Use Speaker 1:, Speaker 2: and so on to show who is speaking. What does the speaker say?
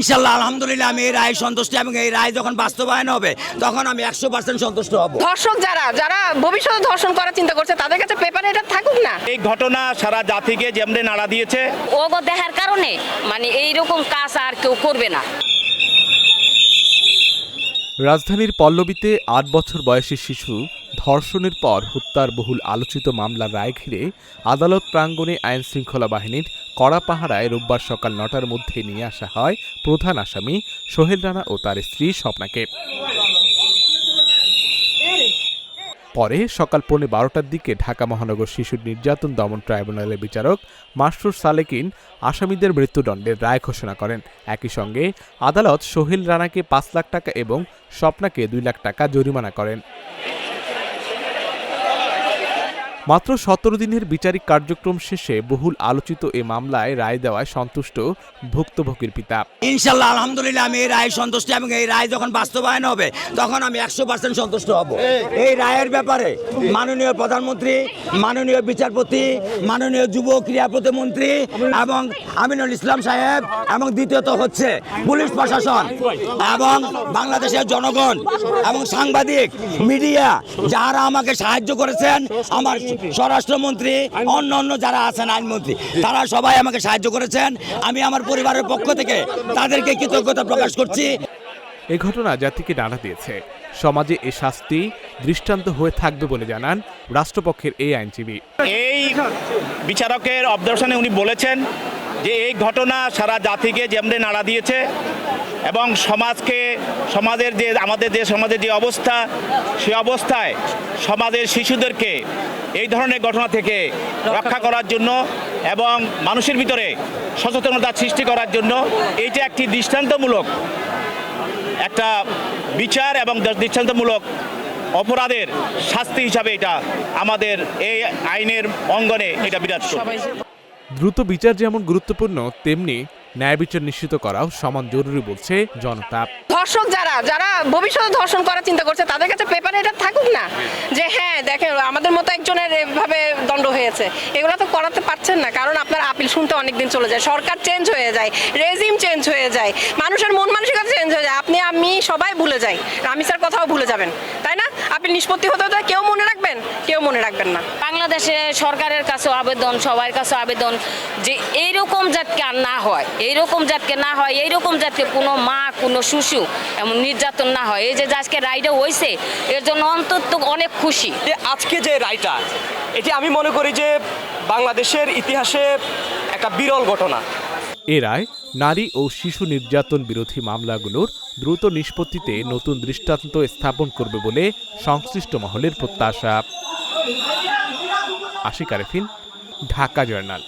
Speaker 1: ইনশাআল্লাহ আলহামদুলিল্লাহ আমি এই রায় সন্তুষ্ট এবং এই রায় যখন বাস্তবায়ন হবে তখন আমি 100% সন্তুষ্ট হব।
Speaker 2: ধর্ষক যারা ভবিষ্যতে ধর্ষণ করার চিন্তা করছে তাদের কাছে পেপারে এটা থাকুক না।
Speaker 3: এই ঘটনা সারা জাতিকে যেমনি নাড়া দিয়েছে,
Speaker 4: ওগো দেখার কারণে মানে এইরকম কাজ আর কেউ করবে না।
Speaker 5: রাজধানীর পল্লবীতে ৮ বছর বয়সী শিশু ধর্ষণের পর হত্যার বহুল আলোচিত মামলার রায় ঘিরে আদালত প্রাঙ্গণে আইনশৃঙ্খলা বাহিনীর কড়া পাহারায় রোববার সকাল ৯টার মধ্যে নিয়ে আসা হয় প্রধান আসামি সোহেল রানা ও তার স্ত্রী স্বপ্নাকে। পরে সকাল ১:১২টার দিকে ঢাকা মহানগর শিশু নির্যাতন দমন ট্রাইব্যুনালের বিচারক মাসরুর সালেকিন আসামিদের মৃত্যুদণ্ডের রায় ঘোষণা করেন। একই সঙ্গে আদালত সোহেল রানাকে ৫ লাখ টাকা এবং স্বপ্নাকে ২ লাখ টাকা জরিমানা করেন। মাত্র ১৭ দিনের বিচারিক কার্যক্রম শেষে বহুল আলোচিত এ মামলায় রায় দেওয়ায় সন্তুষ্ট ভুক্তভোগীর পিতা।
Speaker 1: ইনশাআল্লাহ আলহামদুলিল্লাহ আমি এই রায় সন্তুষ্ট এবং এই রায় যখন বাস্তবায়ন হবে তখন আমি 100% সন্তুষ্ট হব। এই রায়ের ব্যাপারে মাননীয় প্রধানমন্ত্রী, মাননীয় বিচারপতি, মাননীয় যুব ক্রীড়া প্রতিমন্ত্রী এবং আমিনুল ইসলাম সাহেব এবং দ্বিতীয়ত হচ্ছে পুলিশ প্রশাসন এবং বাংলাদেশের জনগণ এবং সাংবাদিক মিডিয়া যারা আমাকে সাহায্য করেছেন, আমার স্বরাষ্ট্রমন্ত্রী, অন্য যারা আছেন আইনমন্ত্রী, তারা সবাই আমাকে সাহায্য করেছেন। আমি আমার পরিবারের পক্ষ থেকে তাদেরকে কৃতজ্ঞতা প্রকাশ করছি।
Speaker 5: এ ঘটনা জাতিকে নাড়া দিয়েছে। সমাজে এ শাস্তি দৃষ্টান্ত হয়ে থাকবে বলে জানান রাষ্ট্রপক্ষের এই আইনজীবী।
Speaker 3: এই বিচারকের অবজারভেশনে উনি বলেছেন যে এই ঘটনা সারা জাতিকে যেমনি নাড়া দিয়েছে এবং সমাজের যে আমাদের যে সমাজের যে অবস্থা, সেই অবস্থায় সমাজের শিশুদেরকে এই ধরনের ঘটনা থেকে রক্ষা করার জন্য এবং মানুষের ভিতরে সচেতনতা সৃষ্টি করার জন্য এইটা একটি দৃষ্টান্তমূলক একটা বিচার এবং দৃষ্টান্তমূলক অপরাধের শাস্তি হিসাবে এটা আমাদের এই আইনের অঙ্গনে এটা বিরাজ করে।
Speaker 5: দ্রুত বিচার যেমন গুরুত্বপূর্ণ, তেমনি ন্যায় বিচার নিশ্চিত করাও সমান জরুরি বলছে জনতা।
Speaker 2: ধর্ষক যারা ভবিষ্যতে ধর্ষণ করার চিন্তা করছে তাদের কাছে পেপারে এটা থাকুক না, যে হ্যাঁ দেখেন আমাদের মতো একজনের এভাবে দণ্ড হয়েছে। এগুলো তো করাতে পারছেন না, কারণ আপনার আপিল শুনতে অনেকদিন চলে যায়, সরকার চেঞ্জ হয়ে যায়, রেজিম চেঞ্জ হয়ে যায়, মানুষের মন মানসিকতা চেঞ্জ হয়ে যায়, আপনি আমি সবাই ভুলে যাই, রামিসার কথাও ভুলে যাবেন, তাই না? আপিল নিষ্পত্তি হতে হতে কেউ মনে রাখবেন, কেউ মনে রাখবেন না।
Speaker 4: বাংলাদেশে সরকারের কাছে আবেদন, সবার কাছে আবেদন যে এইরকম জাতকে আর না হয়, এইরকম জাতকে না হয়, এইরকম জাতকে কোনো মা কোনো শিশু এমন নির্যাতন না হয়। এই যে আজকে রায়টা হয়েছে এর জন্য অন্তত অনেক খুশি।
Speaker 6: আজকে যে রায়টা, এটি আমি মনে করি যে বাংলাদেশের ইতিহাসে একটা বিরল ঘটনা।
Speaker 5: এ রায় নারী ও শিশু নির্যাতন বিরোধী মামলাগুলোর দ্রুত নিষ্পত্তিতে নতুন দৃষ্টান্ত স্থাপন করবে বলে সংশ্লিষ্ট মহলের প্রত্যাশা। আশিক আরেফিন, ঢাকা জার্নাল।